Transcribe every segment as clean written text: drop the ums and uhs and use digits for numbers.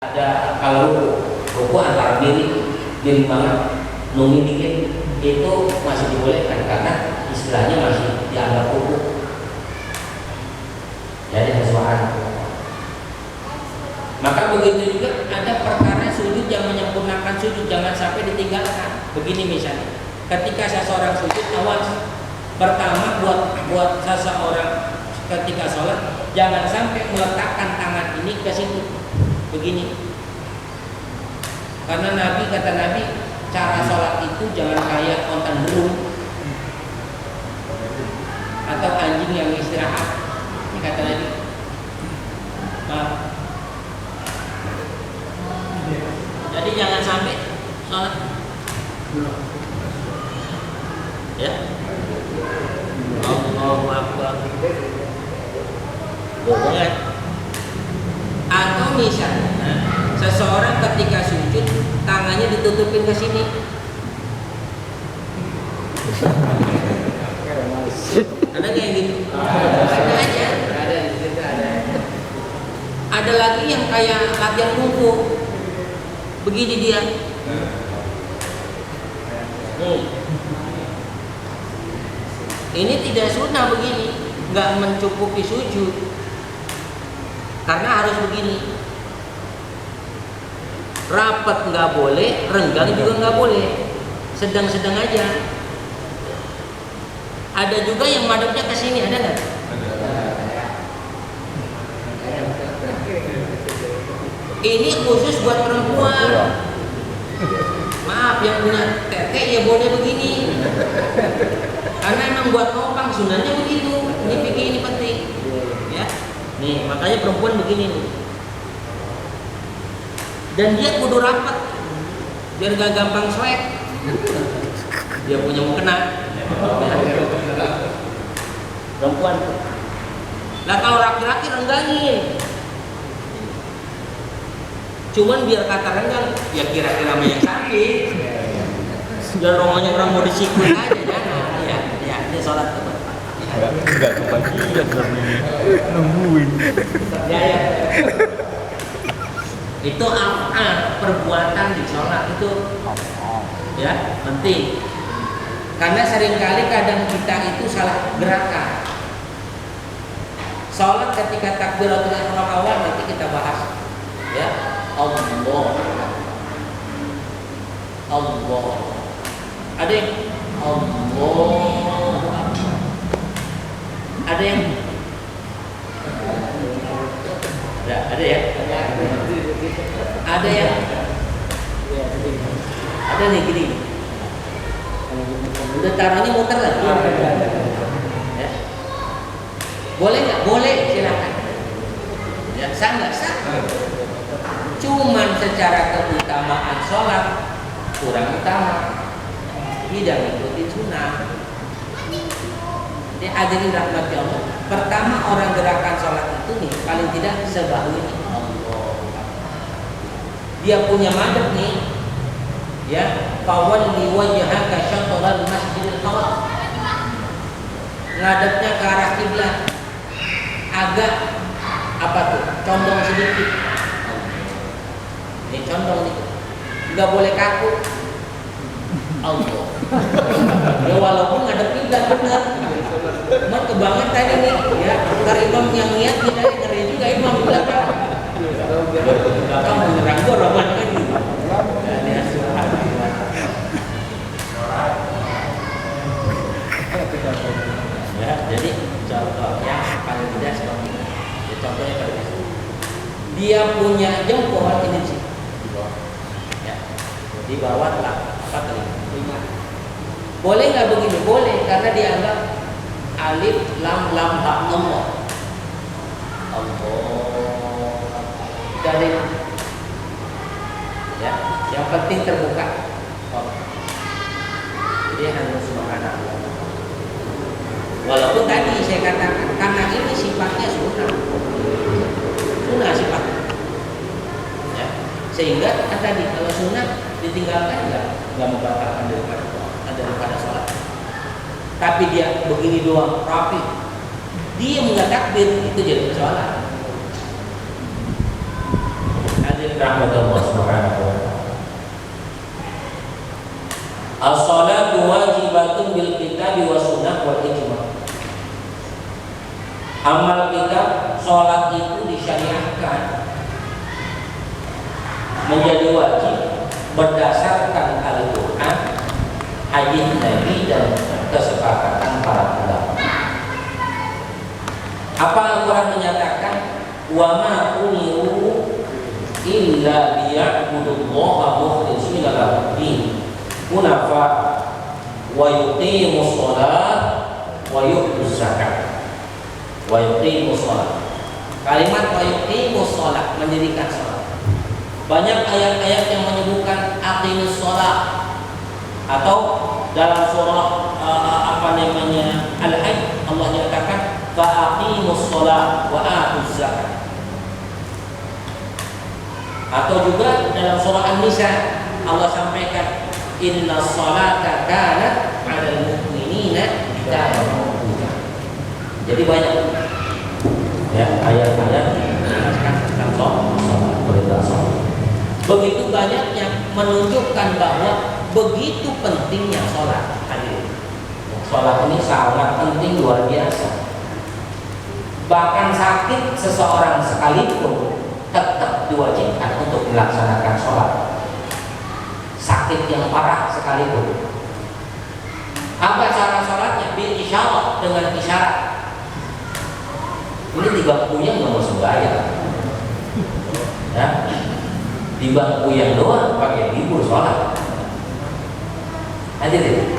Ada kalau ruku antara diri banget nunggu dikit itu masih dibolehkan karena istilahnya masih dianggap ruku. Jadi kesukaan. Maka begitu juga ada perkara sujud yang menyempurnakan sujud, jangan sampai ditinggalkan. Begini misalnya, ketika seseorang sujud, awas. Pertama buat seseorang ketika sholat jangan sampai meletakkan tangan ini ke situ. Begini. Karena kata Nabi, cara sholat itu jangan kayak ontan beruang atau anjing yang istirahat. Ini kata Nabi. Maaf. Jadi jangan sampai sholat ya. Allahu Akbar. Boleh. Atau misalnya seseorang ketika sujud tangannya ditutupin ke sini. Ada kayak gitu? Ada aja. Ada lagi yang kayak latihan kungfu. Begini dia. Ini tidak sunnah begini, nggak mencukupi sujud. Karena harus begini. Rapat nggak boleh, renggang juga nggak boleh. Sedang-sedang aja. Ada juga yang madepnya ke sini, ada nggak? Ini khusus buat perempuan. Maaf, yang punya tete ya boleh begini. Karena emang buat nopang sunahnya begitu. Ini fikih, ini penting. Ya. Nih, makanya perempuan begini nih. Dan dia kudu rapat biar gak gampang swag. Dia punya mukena. Perempuan. Nah kalau laki-laki renggangin. Cuman biar kata renggang, ya kira-kira sama yang sakit. Jangan romonya orang mau disikut aja, jangan. Ya, dia sholat ke depan. Enggak kebagian nungguin. Ya. Itu perbuatan di sholat itu ya penting. Karena seringkali kadang kita itu salah gerakan. Sholat ketika takbiratul ihram awal nanti kita bahas. Ya, Allah. Ada yang Allah. Ada yang ada ya. Ada yang ada nih gini. Udah taruhnya muter lagi. Ya. Boleh nggak? Boleh, silakan. Ya, sah nggak sah? Cuman secara keutamaan sholat kurang utama, tidak mengikuti sunnah. Jadi hadirin rahmati Allah. Pertama orang gerakan sholat itu nih paling tidak sebahu ini. Dia punya madhab nih, ya. Fawalli wajhaka syatral masjidil haram. Ngadepnya ke arah kiblat. Agak apa tuh? Condong sedikit. Ini condong nih. Enggak boleh kaku. Allah. Ya walaupun ngadep kiblat benar. Cuman kebanget tadi nih, ya. Ntar imam yang niat kita ngeri juga imam di belakang. Kamu menyerang gua roman kan gitu. Ya, jadi contohnya paling tidak seperti ini. Ya, contohnya pada dia punya jempol ini sih. Ya, di bawah lah apa telinga. Boleh nggak begini? Boleh karena dianggap alif lam ha Allah. Dari ya, yang penting terbuka. Jadi hanya subhanallah. Walaupun tadi saya katakan karena ini sifatnya sunnah sifatnya. Ya, sehingga tadi kalau sunnah ditinggalkan nggak membatalkan daripada sholat. Tapi dia begini doang rapi, dia nggak takbir itu jadi sholat. Hadir rahmat Allah Subhanahu wa taala. As-salatu wajibatun bil kitabi wa sunnah wal ijma'. Amal kita salat itu disyariatkan menjadi wajib berdasarkan Al-Qur'an, hadis Nabi dan kesepakatan para ulama. Apa Al-Qur'an menyatakan? Wa ma umiru illa liya'budullaha mukhlishina lahu-d-din hunafa wa yuqimus shalah wa yu'tuz zakat wa yuqimus shalah. Kalimat wa yuqimus shalah, mendirikan salat. Banyak ayat-ayat yang menyebutkan aqimus shalah, atau dalam surah Al-Hajj Allah nyatakan fa aqimus shalah wa atuz zakat. Atau juga dalam surah An-Nisa Allah sampaikan inna sholata kanat 'alal mu'minina kitaban mawquta. Jadi banyak ya ayat-ayat menjelaskan tentang sholat, perintah sholat. Begitu banyaknya menunjukkan bahwa begitu pentingnya sholat. Hadirin, sholat ini sangat penting, luar biasa. Bahkan sakit seseorang sekalipun tetap diwajibkan untuk melaksanakan sholat. Sakit yang parah sekalipun. Apa cara sholatnya? Bil isyarat, dengan isyarat. Ini di bangku yang nggak mau sembahyang, ya. Di bangku yang doang pakai libur sholat. Hadirin,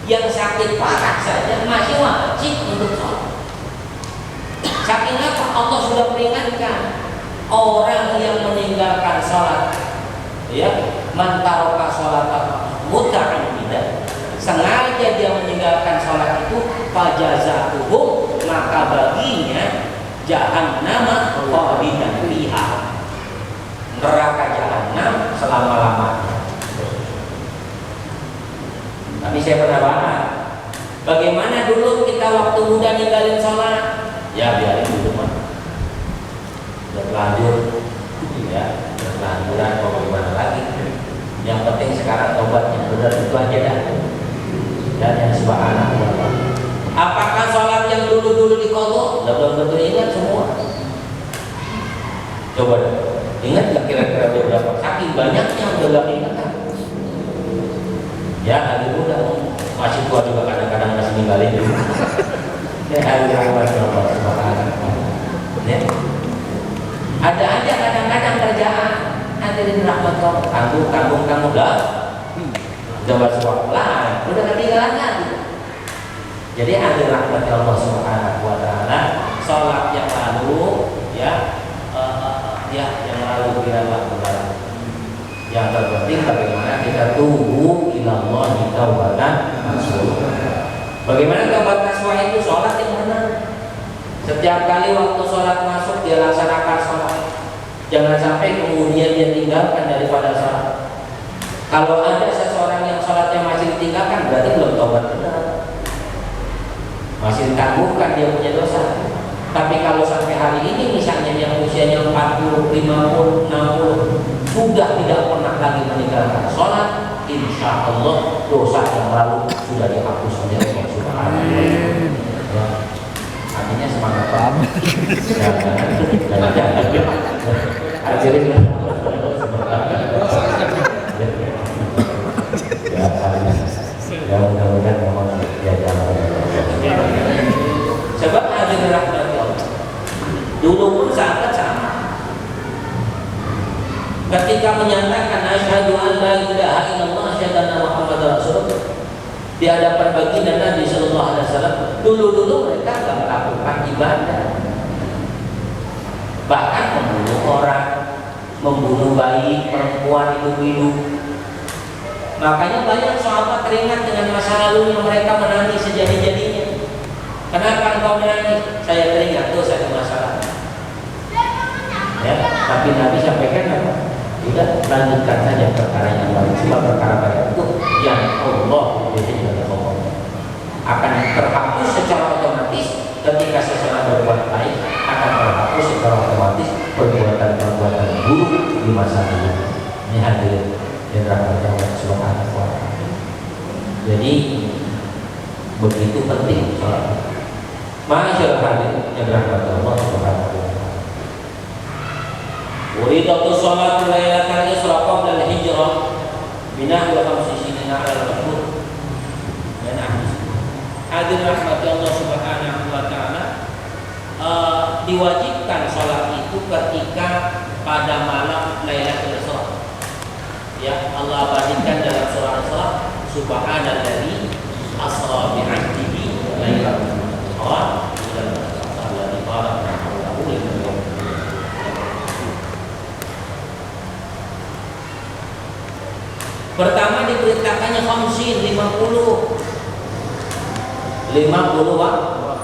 yang sakit parah saja masih wajib untuk sholat. Saking apa? Allah sudah peringatkan orang yang meninggalkan sholat, ya, man taraka sholata muta'ammidan, sengaja dia meninggalkan sholat itu, fajazatuhum, maka baginya jahannam khalidan fiha, neraka jahanam selama-lamanya. Tapi saya pernah bahas bagaimana dulu kita waktu muda ninggalin sholat, ya biarin dulu mah, berlanjur, ya berlanjuran mau bagaimana lagi. Yang penting sekarang tobat yang benar itu aja dah. Dan yang subhanallah, apakah sholat yang dulu-dulu diqadha? Belum tentu ingat semua. Coba deh, ingat gak kira-kira beberapa? Saking banyaknya udah gak ingat kan? Ya lagi muda, masih tua juga kadang-kadang masih ninggalin juga. Ya Allah subhanallah. Ya. Ada aja kadang-kadang kerjaan, hadirin rahmat Allah, tanggung dah, jawab suatu lah, udah ketinggalan lagi. Jadi hadirin rahmat Allah Subhanahu wa taala, sholat yang lalu, ya, yang lalu kira-kira berlalu. Yang terpenting bagaimana kita tubu ilallah taubatan nasuha. Bagaimana taubat nasuha itu? Sholat yang benar. Setiap kali waktu sholat masuk dia laksanakan sholat. Jangan sampai kemudian dia tinggalkan daripada sholat. Kalau ada seseorang yang sholatnya masih ditinggalkan, berarti belum taubat benar, masih ditangguhkan dia punya dosa. Tapi kalau sampai hari ini misalnya yang usianya 40, 50, 60 sudah tidak pernah lagi meninggalkan sholat, insya Allah dosa yang lalu sudah dihapus oleh Allah Subhanahu wa taala. Artinya semangat Pak. Jangan. Hadirin. Ya mudah-mudahan mohon ya jangan. Sebab hadirin rahmat Allah. Dulu pun sahabat sama. Ketika menyatakan asyhadu an la ilaha illallah asyhadu anna muhammadar rasulullah di hadapan baginda Nabi sallallahu alaihi wasallam, dulu mereka enggak melakukan ibadah. Bahkan membunuh orang, membunuh bayi, perempuan, ibu-ibu. Makanya banyak sahabat teringat dengan masa lalunya, mereka menangis sejadi-jadinya. Kenapa engkau menangis? Saya teringat dosa di masa lalu. Ya, tapi Nabi sampaikan apa? Sudah, lanjutkan saja perkara yang baik. Sebab perkara baik itu yang Allah akan terhapus secara otomatis ketika seseorang berbuat baik, akan terhapus secara otomatis perbuatan-perbuatan buruk di masa lalu. Ini hadirin yang dirahmati Allah Subhanahu wa taala. Jadi begitu penting sholat. Masyaallah hadirin yang dirahmati Allah Subhanahu wa taala. Uridatu sholatu lailatal isra qabla al-hijrah binah wa khamsina 'ala al-mashhur. Dan hadirin rahmati Allah Subhanahu wa taala, diwajibkan sholat itu ketika pada malam Lailatul Isra. Ya, Allah abadikan dalam surah Al-Isra, subhanalladzi asra bi 'abdihi lailatul isra ila al-masjidil haram. Pertama diperintahkannya khamsin 50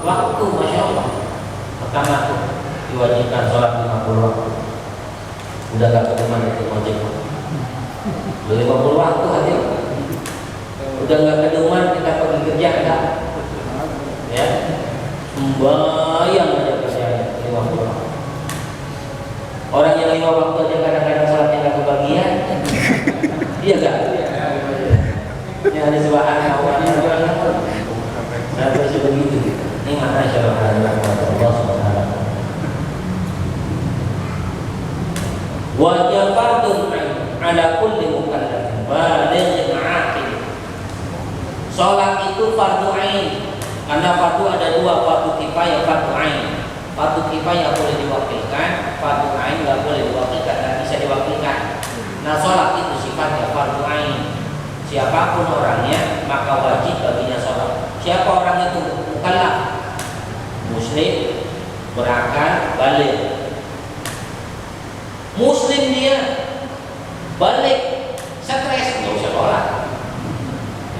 waktu, Masya Allah. Pertama tuh diwajibkan sholat 50 waktu. Udah gak keteman itu ojek. 50 waktu hadir. Udah gak keteman kita pergi kerja enggak? Ya, membayang aja kerjanya 50 waktu. Orang yang 5 waktu aja kadang-kadang sholatnya gak kebagian. Iya gak? Ini ada subhanallah wa ta'ala. Nah, terus begitu. Ini mana syarah Allah Subhanahu wa taala. Wajib fardun ala kulli mukallaf baligh aqil. Salat itu fardu ain. Karena fardu ada dua, fardu kifayah, fardu ain. Fardu kifayah boleh diwakilkan, fardu ain enggak boleh diwakilkan, dan bisa diwakilkan. Nah, salat itu sifatnya fardu ain. Siapapun orangnya maka wajib baginya salat. Siapa orang itu? Mukallaf, muslim, berakal, baligh. Muslim dia balik, stres, nggak usah sholat.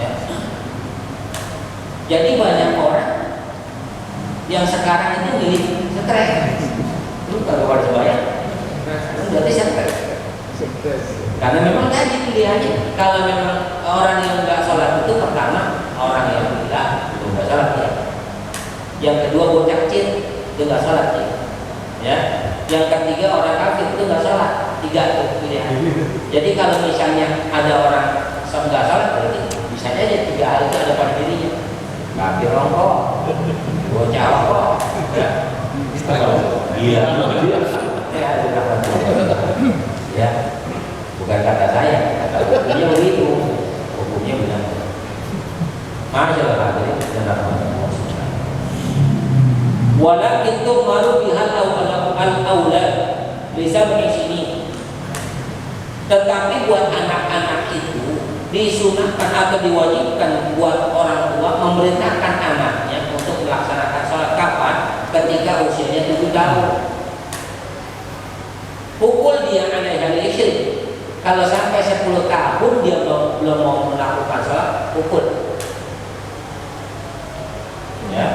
Ya. Jadi banyak orang yang sekarang itu milih stres. Lu kalau harus bayar, berarti stres. Karena memang tadi pilihannya. Kalau memang orang yang nggak sholat itu, pertama orang yang gila itu nggak sholat ya. Yang kedua bocah kecil itu nggak sholat ya. Yang ketiga orang kafir itu nggak sholat. 3 itu pilihan. Jadi kalau misalnya ada orang nggak sholat, berarti bisa aja 3 hal itu ada pada dirinya. Kafir rokok, bocah rokok, ya. Gila. Ya, bukan kata saya, kata hukumnya begitu. Hukumnya benar. Masyaallah hadirin dan rahmatullah. Walakin tu'maru bihal al-aulad lisab'i sini. Tetapi buat anak-anak itu disunahkan atau diwajibkan buat orang tua memerintahkan anaknya untuk melaksanakan sholat kapan? Ketika usianya 7 tahun. Pukul dia alaiha al-ishri. Kalau sampai 10 tahun dia belum mau melakukan sholat, pukul. Ya.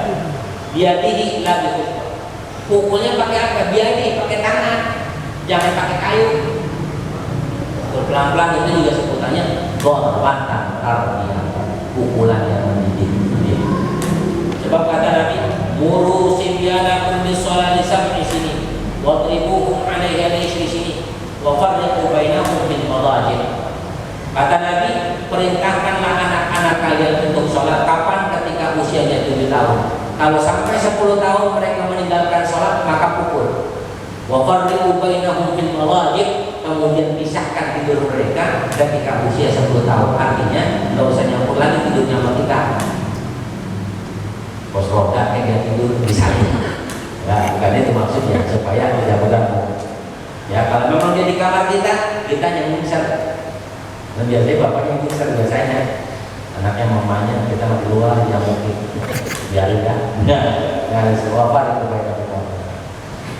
Biadihi la bihukm. Pukulnya pakai apa? Biadi, pakai tangan. Jangan pakai kayu. Pelan-pelan itu juga sebutannya ghorwatan tarbiyah. Pukulan yang mendidik. Sebab kata Nabi, muru sibyanakum bis-sholati sab'i sinin. Wadribuhum 'alaiha al-ishri sinin wa farriqu bainahum bil madajid. Kata Nabi, perintahkanlah anak-anak kalian untuk sholat kapan? Ketika usianya 7 tahun. Kalau sampai 10 tahun mereka meninggalkan sholat, maka pukul. Wa farriqu bainahum bil madajid, kemudian pisahkan tidur mereka ketika usia 10 tahun. Artinya nggak usah nyampur lagi tidurnya sama kita. Pos roda kayak dia tidur di sana. Ya, bukan itu maksudnya, supaya tidak berganggu. Ya, kalau memang dia di kamar kita yang nyungsar. Dan biasanya bapaknya yang nyungsar biasanya. Anaknya mamanya, kita mau keluar, dia mungkin biarin kan. Nah, semua apa itu mereka kita.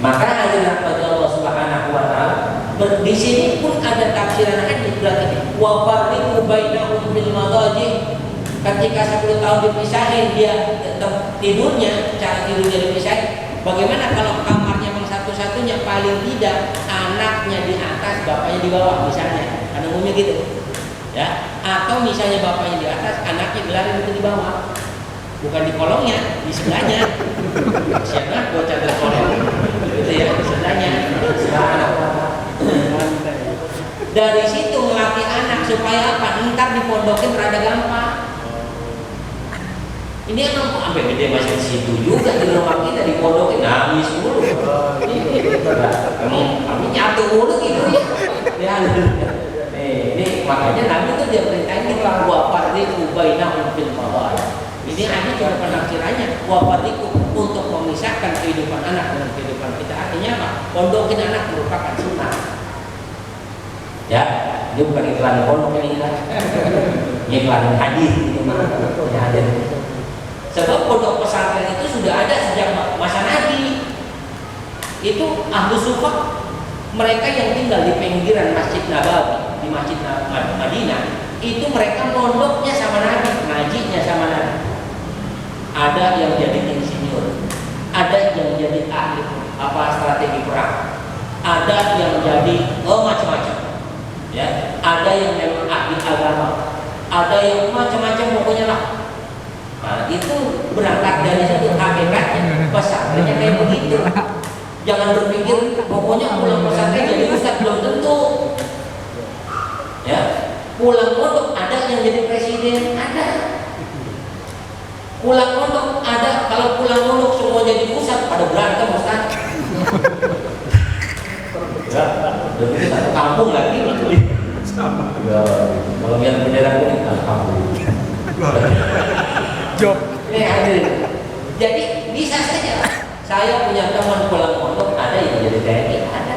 Maka ada pada Allah Subhanahu wa taala. Di sini pun ada tafsiran hadis berarti wa farriqu bainahum bil madajih. Ketika 10 tahun dipisahin, dia tetap tidurnya, cara tidurnya dipisahin. Bagaimana kalau kamarnya memang satu-satunya, paling tidak anaknya di atas, bapaknya di bawah misalnya, kan umumnya gitu, ya? Atau misalnya bapaknya di atas, anaknya berlari itu di bawah, bukan di kolongnya, di sebelahnya. Siapa bocah terkolong, gitu ya, di sebelahnya. Dari situ ngelatih anak supaya apa? Ntar dipondokin rada gampang. Ini emang kok sampai gede masih di situ juga di rumah kita dipondokin nangis mulu. Emang kami nyatu mulu gitu ya. Ya, ini makanya Nabi tuh dia perintahin kita wafariku bainahum fil mawad. Ini ada cara penafsirannya wafariku untuk memisahkan kehidupan anak dengan kehidupan kita. Artinya apa? Pondokin anak merupakan sunnah. Ya, ini bukan iklan pondok ini lah. Iklan hadis ini mah. Ya, ada. Sebab pondok pesantren itu sudah ada sejak masa Nabi. Itu ahlu sufah, mereka yang tinggal di pinggiran Masjid Nabawi, di Masjid Madinah, itu mereka pondoknya sama Nabi, ngajinya sama Nabi. Ada yang jadi insinyur, ada yang jadi ahli strategi perang, ada yang jadi macam-macam. Ya, ada yang memang ahli agama, ada yang macam-macam pokoknya lah. Nah, itu berangkat dari satu hakikatnya pesantrennya kayak begitu. Jangan berpikir pokoknya pulang pesantren jadi ustaz, belum tentu. Ya, pulang pondok ada yang jadi presiden, ada. Pulang pondok ada, kalau pulang pondok semua jadi ustaz pada berantem ustaz. Ya, lebih satu kampung lagi gitu. Ya, kalau lihat bendera kuning kampung. Job. Ini hadir. Jadi bisa saja. Saya punya teman pulang pondok ada yang jadi TNI, ada.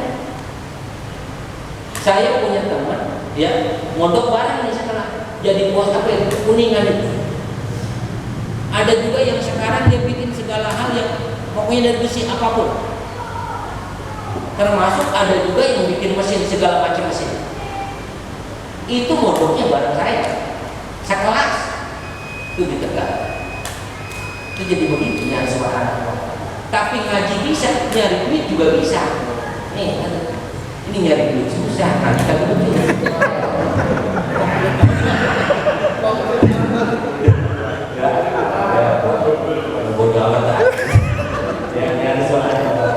Saya punya teman, ya mondok bareng nih sekarang jadi bos apa itu Kuningan itu. Ada juga yang sekarang dia bikin segala hal yang pokoknya dari besi apapun. Termasuk ada juga yang bikin mesin segala macam mesin. Itu mondoknya bareng saya, sekelas itu ditegak. Itu jadi begitu ya subhanallah. Tapi ngaji bisa, nyari duit juga bisa. Nih, ini nyari duit susah, ngaji kagak betul. Bodoh amat. Yang subhanallah.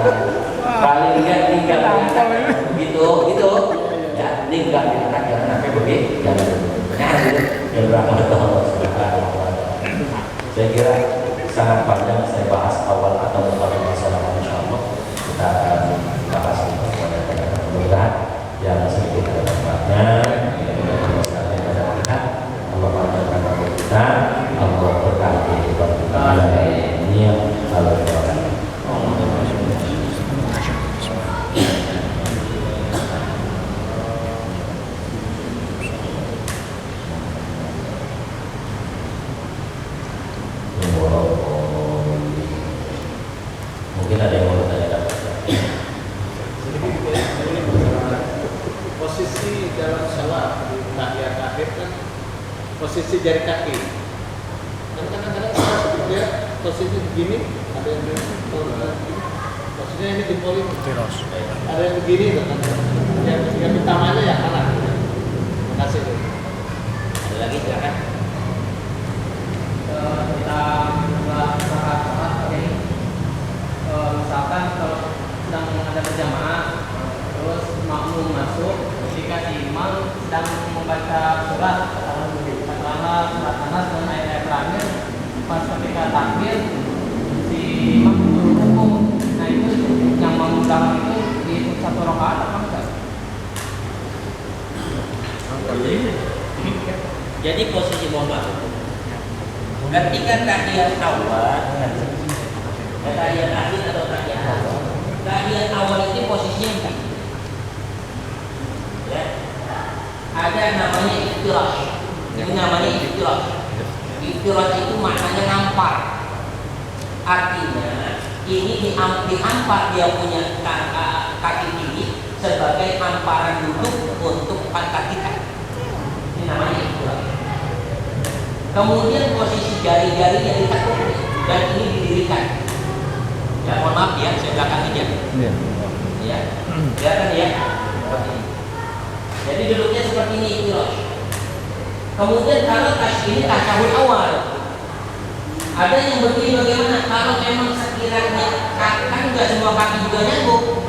Paling enggak tinggal gitu. Ya, tinggal di anak jangan sampai begitu. Yang berangkat Allah subhanahu wa ta'ala. Saya kira sangat panjang saya bahas awal atau masalah insyaallah kita akan bahas pada mudah yang sedikit ada tempatnya Allah panjangkan waktu kita, Allah berkati kehidupan kita ini yang Allah doakan. Mungkin ada yang mau bertanya. Posisi dalam salat di tahiyat akhir kan posisi jari kaki. Kan kadang-kadang dia posisi begini, ada yang begini. Posisinya ini jempol ini. Ada yang begini kan. Yang utamanya yang kanan. Terima kasih. Ada lagi silakan. Kita saat ini misalkan kalau sedang ada berjamaah terus makmum masuk ketika si imam sedang membaca surat katakanlah surat Anas dan ayat terakhir, pas ketika takbir si imam berhukum. Nah itu yang makmum belakang itu dihitung satu rakaat apa enggak? Jadi posisi mohon ketika tahiyat awal, tahiyat akhir atau tahiyat awal ini posisinya begini. Ya. Ada namanya iftirash. Ini namanya iftirash. Iftirash itu maknanya nampar. Artinya ini diampar dia punya kaki kiri sebagai hamparan duduk untuk pangkat kita. Ini namanya iftirash. Kemudian posisi jari-jarinya ditekuk dan ini didirikan. Ya, mohon maaf ya, saya belakang aja. Iya. Ya, kelihatan ya. Seperti ini. Jadi duduknya seperti ini, iftirash. Kemudian kalau ini tasyahud awal. Ada yang begini bagaimana? Kalau memang sekiranya kan nggak semua kaki juga nyambung,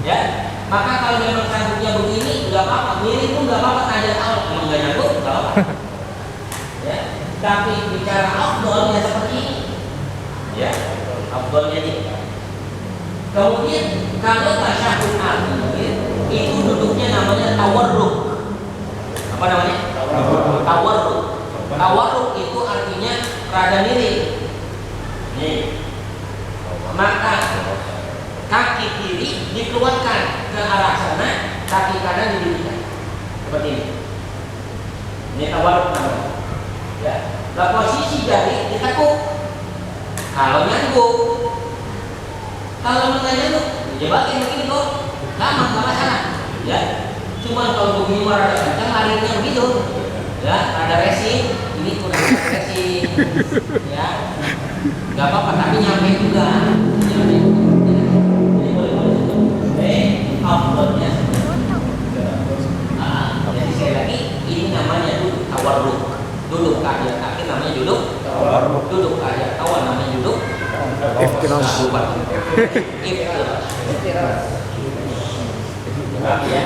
ya. Maka kalau memang sambungnya begini, nggak apa-apa mirip pun nggak apa-apa, ada Allah emang nggak nyambung nggak apa-apa. Ya, tapi bicara afdol ya seperti ini. Ya, afdolnya ini. Kemudian kalau tasyahud akhir itu duduknya namanya tawarruk. Apa namanya? Tawarruk. Tawarruk itu artinya rada miring. Nih. Maka kaki kiri dikeluarkan ke arah sana, kaki kanan didirikan. Seperti ini. Ini tawarruk namanya. Ya. Nah, posisi jari ditekuk. Kalau nyangkut, kalau nggak nyangkut, ya bagian begini kok, lama nggak masalah. Ya. Cuma kalau begini marah kencang, larinya begitu. Ya, ada resin, ini kurang ada resin. Ya, nggak apa-apa, tapi nyampe juga. Nyampe. Jadi boleh. Uploadnya. Jadi sekali lagi, ini namanya duduk tawarruk. Duduk kaki namanya duduk. Duduk kaki awal namanya duduk. Iftiras. Ya.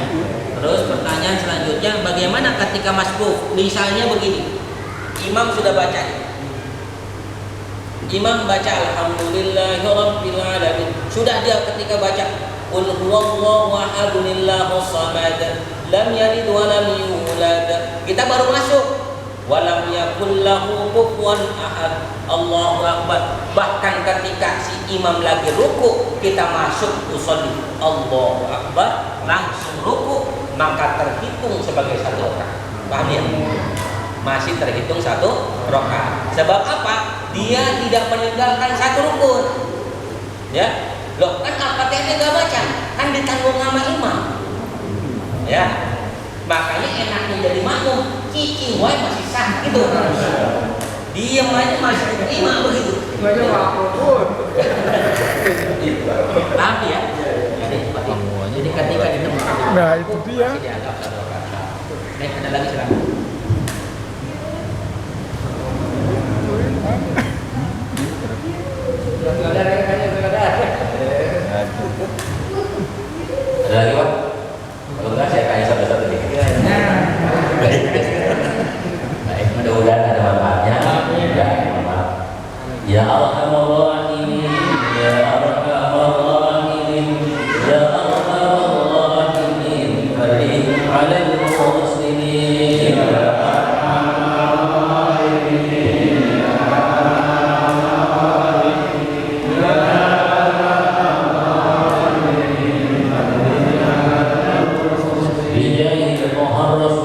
Terus pertanyaan selanjutnya, bagaimana ketika masbuk? Misalnya begini, imam sudah baca, imam baca alhamdulillahirabbil alamin, sudah dia ketika baca qul huwallahu ahadun allahus samad lam yalid wa lam yulad, kita baru masuk walam yakul lahu kufuwan ahad, Allahu akbar. Bahkan ketika si imam lagi ruku, kita masuk usolli, Allahu akbar, langsung ruku, maka terhitung sebagai satu rakaat. Paham ya? Masih terhitung satu rakaat. Sebab apa? Dia tidak meninggalkan satu rukun. Ya, loh kan Al-Fatihah nggak baca, kan ditanggung sama imam. Ya, makanya enaknya jadi makmum, cicing wae masih sah gitu. Diam aja masih imam begitu. Paham ya? Jadi ketika di tempat, Nah, itu dia. masih dianggap satu rakaat. Ada lagi silakan. Ada lagi Pak? Kalau enggak saya tanya satu-satu dikit. Baik, mudah-mudahan ada manfaatnya. Ya, maaf. Ya Arhamar Rahimin, Ya Arhamar Rahimin, Ya Arhamar Rahimin, Farid 'alal muslimin. بجاه المحرف